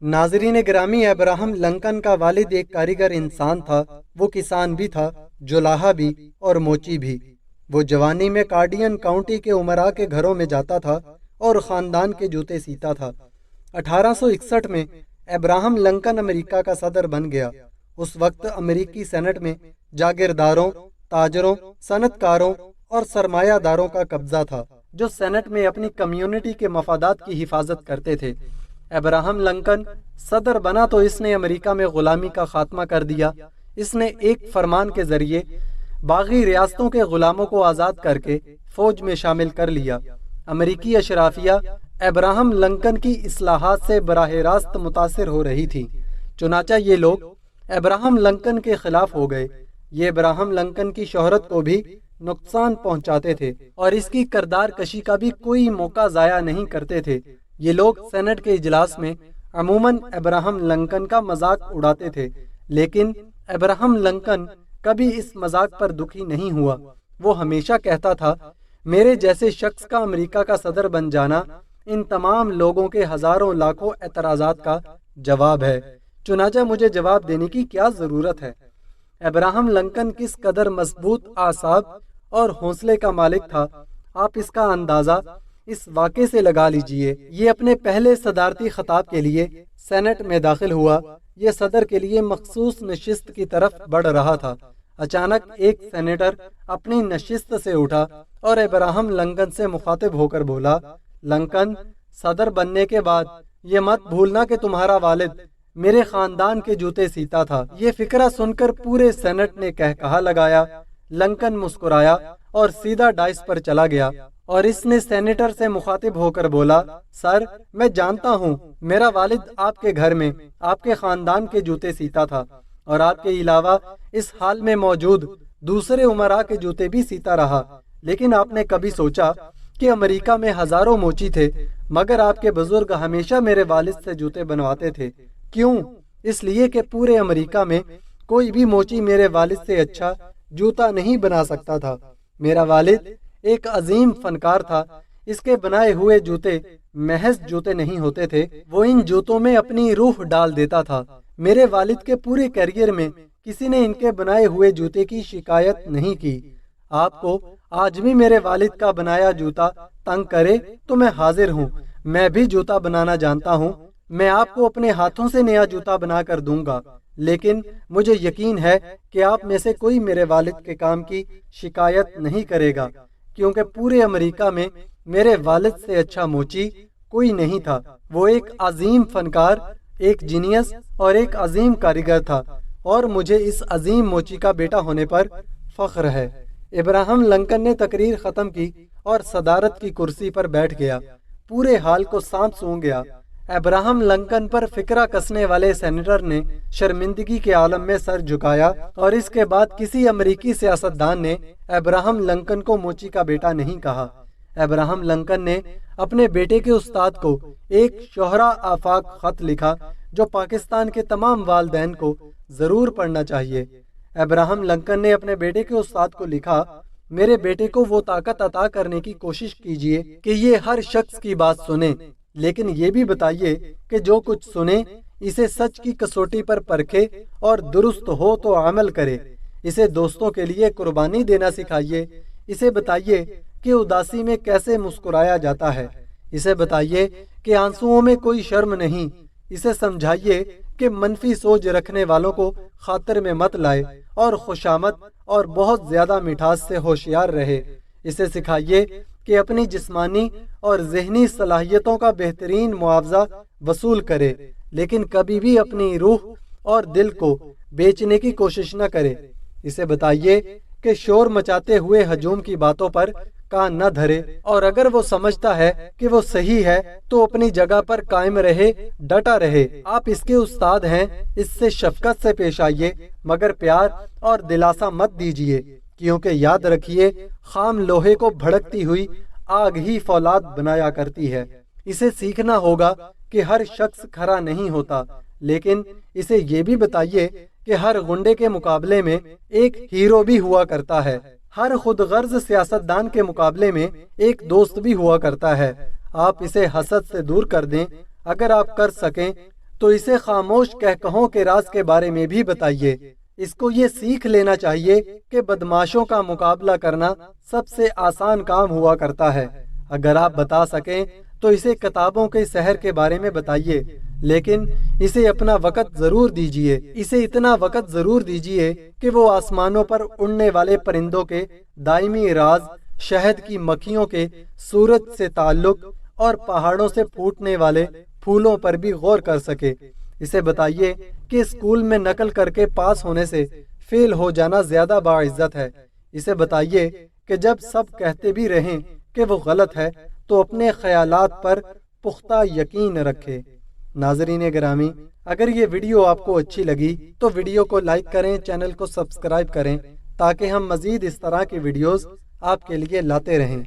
ناظرین گرامی، Abraham Lincoln کا والد ایک کاریگر انسان تھا۔ وہ کسان بھی تھا، جولاہا بھی اور موچی بھی۔ وہ جوانی میں کارڈین کاؤنٹی کے امراء کے گھروں میں جاتا تھا اور خاندان کے جوتے سیتا تھا۔ 1861 میں ابراہم لنکن امریکہ کا صدر بن گیا۔ اس وقت امریکی سینٹ میں جاگیرداروں، تاجروں، صنعت کاروں اور سرمایہ داروں کا قبضہ تھا، جو سینٹ میں اپنی کمیونٹی کے مفادات کی حفاظت کرتے تھے۔ ابراہم لنکن صدر بنا تو اس نے امریکہ میں غلامی کا خاتمہ کر دیا۔ اس نے ایک فرمان کے ذریعے باغی ریاستوں کے غلاموں کو آزاد کر کے فوج میں شامل کر لیا۔ امریکی اشرافیہ ابراہم لنکن کی اصلاحات سے براہ راست متاثر ہو رہی تھی، چنانچہ یہ لوگ ابراہم لنکن کے خلاف ہو گئے۔ یہ ابراہم لنکن کی شہرت کو بھی نقصان پہنچاتے تھے اور اس کی کردار کشی کا بھی کوئی موقع ضائع نہیں کرتے تھے۔ یہ لوگ سینٹ کے اجلاس میں عموماً ابراہم لنکن کا مذاق اڑاتے تھے، لیکن ابراہم لنکن کبھی اس مذاق پر دکھی نہیں ہوا۔ وہ ہمیشہ کہتا تھا، میرے جیسے شخص کا امریکہ کا صدر بن جانا ان تمام لوگوں کے ہزاروں لاکھوں اعتراضات کا جواب ہے، چنانچہ مجھے جواب دینے کی کیا ضرورت ہے۔ ابراہم لنکن کس قدر مضبوط اعصاب اور حوصلے کا مالک تھا، آپ اس کا اندازہ اس واقعے سے لگا لیجئے۔ یہ اپنے پہلے صدارتی خطاب کے لیے سینٹ میں داخل ہوا۔ یہ صدر کے لیے مخصوص نشست کی طرف بڑھ رہا تھا۔ اچانک ایک سینیٹر اپنی نشست سے اٹھا اور ابراہم لنکن سے مخاطب ہو کر بولا، لنکن، صدر بننے کے بعد یہ مت بھولنا کہ تمہارا والد میرے خاندان کے جوتے سیتا تھا۔ یہ فقرہ سن کر پورے سینٹ نے کہا لگایا۔ لنکن مسکرایا اور سیدھا ڈائس پر چلا گیا اور اس نے سینیٹر سے مخاطب ہو کر بولا، سر، میں جانتا ہوں میرا والد آپ کے گھر میں آپ کے خاندان کے جوتے سیتا تھا اور آپ کے علاوہ اس حال میں موجود دوسرے امراء کے جوتے بھی سیتا رہا، لیکن آپ نے کبھی سوچا کہ امریکہ میں ہزاروں موچی تھے مگر آپ کے بزرگ ہمیشہ میرے والد سے جوتے بنواتے تھے؟ کیوں؟ اس لیے کہ پورے امریکہ میں کوئی بھی موچی میرے والد سے اچھا جوتا نہیں بنا سکتا تھا۔ میرا والد ایک عظیم فنکار تھا۔ اس کے بنائے ہوئے جوتے محض جوتے نہیں ہوتے تھے، وہ ان جوتوں میں اپنی روح ڈال دیتا تھا۔ میرے والد کے پورے کیریئر میں کسی نے ان کے بنائے ہوئے جوتے کی شکایت نہیں کی۔ آپ کو آج بھی میرے والد کا بنایا جوتا تنگ کرے تو میں حاضر ہوں۔ میں بھی جوتا بنانا جانتا ہوں، میں آپ کو اپنے ہاتھوں سے نیا جوتا بنا کر دوں گا، لیکن مجھے یقین ہے کہ آپ میں سے کوئی میرے والد کے کام کی شکایت نہیں کرے گا، کیونکہ پورے امریکہ میں میرے والد سے اچھا موچی کوئی نہیں تھا۔ وہ ایک عظیم فنکار، ایک جینیس اور ایک عظیم کاریگر تھا، اور مجھے اس عظیم موچی کا بیٹا ہونے پر فخر ہے۔ ابراہم لنکن نے تقریر ختم کی اور صدارت کی کرسی پر بیٹھ گیا۔ پورے حال کو سانپ سونگ گیا۔ ابراہم لنکن پر فقرہ کسنے والے سینیٹر نے شرمندگی کے عالم میں سر جھکایا، اور اس کے بعد کسی امریکی سیاستدان نے ابراہم لنکن کو موچی کا بیٹا نہیں کہا۔ ابراہم لنکن نے اپنے بیٹے کے استاد کو ایک شہرا آفاق خط لکھا جو پاکستان کے تمام والدین کو ضرور پڑھنا چاہیے۔ ابراہم لنکن نے اپنے بیٹے کے استاد کو لکھا، میرے بیٹے کو وہ طاقت عطا کرنے کی کوشش کیجیے کہ یہ ہر شخص کی بات سنے، لیکن یہ بھی بتائیے کہ جو کچھ سنے اسے سچ کی کسوٹی پر پرکھے اور درست ہو تو عمل کرے۔ اسے دوستوں کے لیے قربانی دینا سکھائیے۔ اسے بتائیے کہ اداسی میں کیسے مسکرایا جاتا ہے۔ اسے بتائیے کہ آنسوؤں میں کوئی شرم نہیں۔ اسے سمجھائیے کہ منفی سوچ رکھنے والوں کو خاطر میں مت لائے اور خوشامد اور بہت زیادہ مٹھاس سے ہوشیار رہے۔ اسے سکھائیے کہ اپنی جسمانی اور ذہنی صلاحیتوں کا بہترین معاوضہ وصول کرے، لیکن کبھی بھی اپنی روح اور دل کو بیچنے کی کوشش نہ کرے۔ اسے بتائیے کہ شور مچاتے ہوئے ہجوم کی باتوں پر کان نہ دھرے، اور اگر وہ سمجھتا ہے کہ وہ صحیح ہے تو اپنی جگہ پر قائم رہے، ڈٹا رہے۔ آپ اس کے استاد ہیں، اس سے شفقت سے پیش آئیے، مگر پیار اور دلاسا مت دیجیے، کیونکہ یاد رکھیے خام لوہے کو بھڑکتی ہوئی آگ ہی فولاد بنایا کرتی ہے۔ اسے سیکھنا ہوگا کہ ہر شخص کھرا نہیں ہوتا، لیکن اسے یہ بھی بتائیے کہ ہر غنڈے کے مقابلے میں ایک ہیرو بھی ہوا کرتا ہے۔ ہر خود غرض سیاستدان کے مقابلے میں ایک دوست بھی ہوا کرتا ہے۔ آپ اسے حسد سے دور کر دیں۔ اگر آپ کر سکیں تو اسے خاموش کہکہوں کے راز کے بارے میں بھی بتائیے۔ اس کو یہ سیکھ لینا چاہیے کہ بدماشوں کا مقابلہ کرنا سب سے آسان کام ہوا کرتا ہے۔ اگر آپ بتا سکیں تو اسے کتابوں کے سحر کے بارے میں بتائیے، لیکن اسے اپنا وقت ضرور دیجیے۔ اسے اتنا وقت ضرور دیجیے کہ وہ آسمانوں پر اڑنے والے پرندوں کے دائمی راز، شہد کی مکھیوں کے سورج سے تعلق اور پہاڑوں سے پھوٹنے والے پھولوں پر بھی غور کر سکے۔ اسے بتائیے کہ اسکول میں نقل کر کے پاس ہونے سے فیل ہو جانا زیادہ باعزت ہے۔ اسے بتائیے کہ جب سب کہتے بھی رہیں کہ وہ غلط ہے تو اپنے خیالات پر پختہ یقین رکھے۔ ناظرین گرامی، اگر یہ ویڈیو آپ کو اچھی لگی تو ویڈیو کو لائک کریں، چینل کو سبسکرائب کریں تاکہ ہم مزید اس طرح کی ویڈیوز آپ کے لیے لاتے رہیں۔